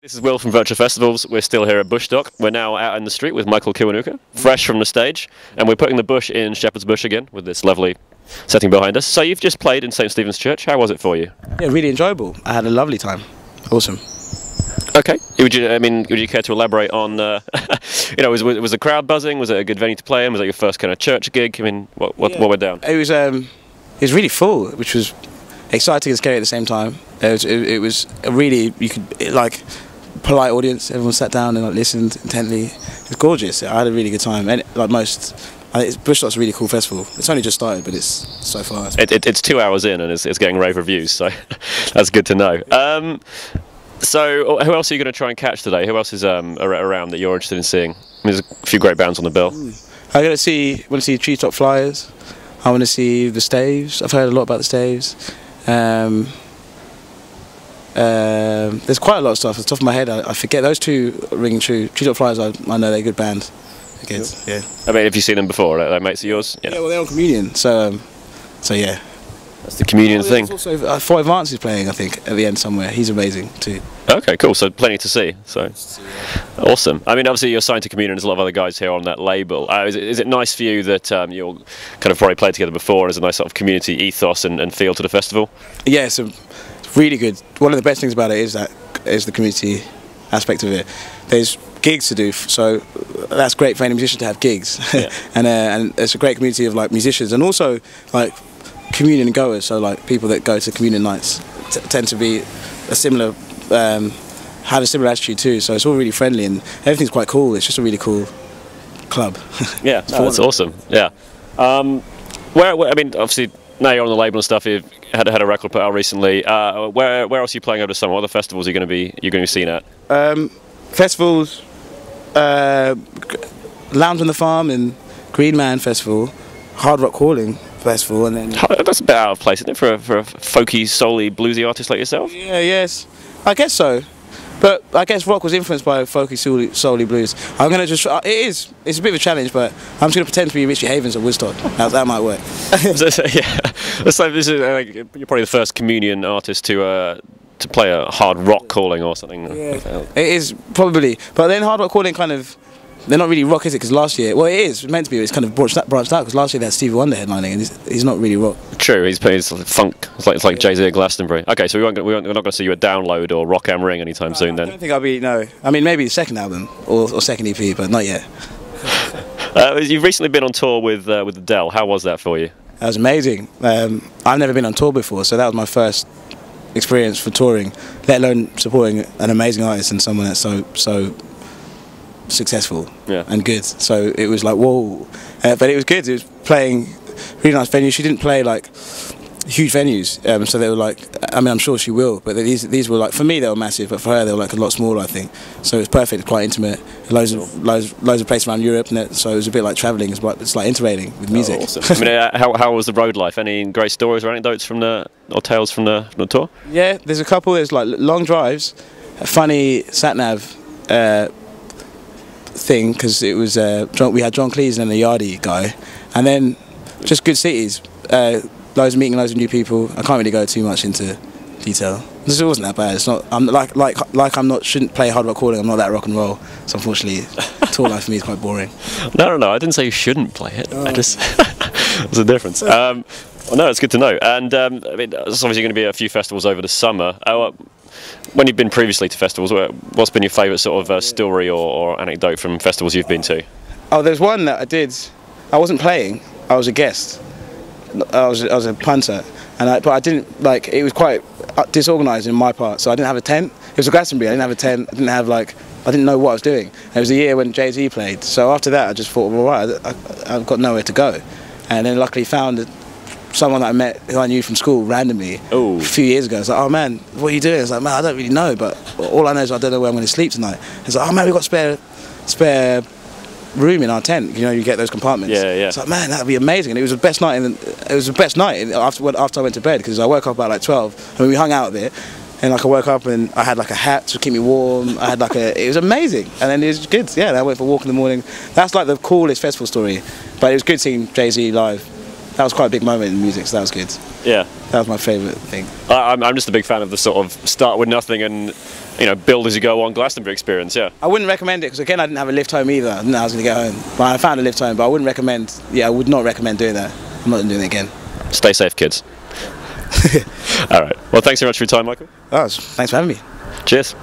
This is Will from Virtual Festivals. We're still here at Bushstock. We're now out in the street with Michael Kiwanuka, fresh from the stage, and we're putting the bush in Shepherd's Bush again with this lovely setting behind us. So you've just played in St Stephen's Church. How was it for you? Yeah, really enjoyable. I had a lovely time. Awesome. Okay. Would you care to elaborate on, was the crowd buzzing? Was it a good venue to play in? Was it your first kind of church gig? I mean, what went down? It was really full, which was exciting and scary at the same time. It was a really, polite audience. Everyone sat down and listened intently. It was gorgeous. I had a really good time. And Bushstock's a really cool festival. It's only just started, but it's so far. It's 2 hours in and it's getting rave reviews, so that's good to know. So who else are you going to try and catch today? Who else is around that you're interested in seeing? There's a few great bands on the bill. I want to see Treetop Flyers. I want to see the Staves. I've heard a lot about the Staves. There's quite a lot of stuff. Off the top of my head, I forget. Those two ringing true. Treetop Flyers, I know they're a good band. Again, yeah. I mean, have you seen them before? Are they mates of yours? Yeah, well, they're on Communion, so yeah. That's the Communion thing. There's also Foy Advance is playing, I think, at the end somewhere. He's amazing too. Okay, cool. So plenty to see. So awesome. I mean, obviously you're signed to Communion. There's a lot of other guys here on that label. Is it nice for you that you're kind of probably played together before? There's a nice sort of community ethos and feel to the festival. Yeah, it's really good. One of the best things about it is the community aspect of it. There's gigs to do, so that's great for any musician to have gigs. Yeah. and it's a great community of musicians and also communion goers. So people that go to communion nights tend to be a similar, have a similar attitude too. So it's all really friendly and everything's quite cool. It's just a really cool club. Yeah, that's awesome. Yeah. I mean, obviously now you're on the label and stuff. You've had a record put out recently. Where else are you playing over the summer? What other festivals are you're going to be seen at? Festivals, Lounge on the Farm and Green Man Festival, Hard Rock Calling Festival, and then that's a bit out of place, isn't it, for a folky, soul-y, bluesy artist like yourself? Yeah, yes, I guess so. But I guess rock was influenced by folky, soul-y blues. I'm gonna just it's a bit of a challenge, but I'm just gonna pretend to be Richie Havens of Woodstock. That might work. Yeah, so this is you're probably the first Communion artist to play a hard rock calling or something. Yeah, it is probably, but then hard rock calling they're not really rock, is it? Because last year, well, it is meant to be. It's kind of branched out. Because last year they had Stevie Wonder headlining, and he's not really rock. True, he's funk. It's like Jay-Z at Glastonbury. Okay, so we're not going to see you at Download or Rock Am Ring anytime soon. Then I don't think I'll be. No, I mean maybe the second album or second EP, but not yet. You've recently been on tour with Adele. How was that for you? That was amazing. I've never been on tour before, so that was my first experience for touring, let alone supporting an amazing artist and someone that's so successful and good. So it was like, whoa. But it was good. It was playing really nice venues. She didn't play huge venues, so they were I'm sure she will, but these were for me they were massive, but for her they were a lot smaller, I think. So it was perfect, quite intimate. Loads of places around Europe, so it was a bit like travelling. It's like interrailing with music. Oh, awesome. I mean, how was the road life? Any great stories or anecdotes or tales from the tour? Yeah, there's a couple. There's long drives, a funny sat nav thing, because it was we had John Cleese and the Yardie guy, and then just good cities, meeting loads of new people. I can't really go too much into detail. It wasn't that bad. It's not. I'm shouldn't play hard rock calling. I'm not that rock and roll. So unfortunately, tour life for me is quite boring. No. I didn't say you shouldn't play it. I just there's a difference. Well, no, it's good to know. And I mean, there's obviously going to be a few festivals over the summer. When you've been previously to festivals, what's been your favourite sort of story or anecdote from festivals you've been to? Oh, there's one that I did. I wasn't playing. I was a guest. I was a punter, but I didn't it was quite disorganised in my part, so I didn't have a tent. It was a Glastonbury. I didn't have a tent. I didn't have I didn't know what I was doing. And it was a year when Jay-Z played. So after that, I just thought, well, right, I've got nowhere to go, and then luckily found someone that I met who I knew from school randomly a few years ago. I was like, oh man, what are you doing? I was like, man, I don't really know, but all I know is I don't know where I'm going to sleep tonight. I was like, oh man, we've got spare room in our tent. You get those compartments. Yeah. It's like, man, that'd be amazing. And it was the best night. After I went to bed, because I woke up about 12. I mean, we hung out a bit, and I woke up and I had a hat to keep me warm. I had it was amazing, and then it was good. Yeah, I went for a walk in the morning. That's the coolest festival story. But it was good seeing Jay-Z live. That was quite a big moment in music, so that was good. Yeah. That was my favourite thing. I'm just a big fan of the sort of start with nothing and build as you go on Glastonbury experience. Yeah. I wouldn't recommend it because again I didn't have a lift home either. I didn't know I was going to get home, but I found a lift home. But I wouldn't recommend. Yeah, I would not recommend doing that. I'm not doing it again. Stay safe, kids. All right. Well, thanks very much for your time, Michael. Oh, thanks for having me. Cheers.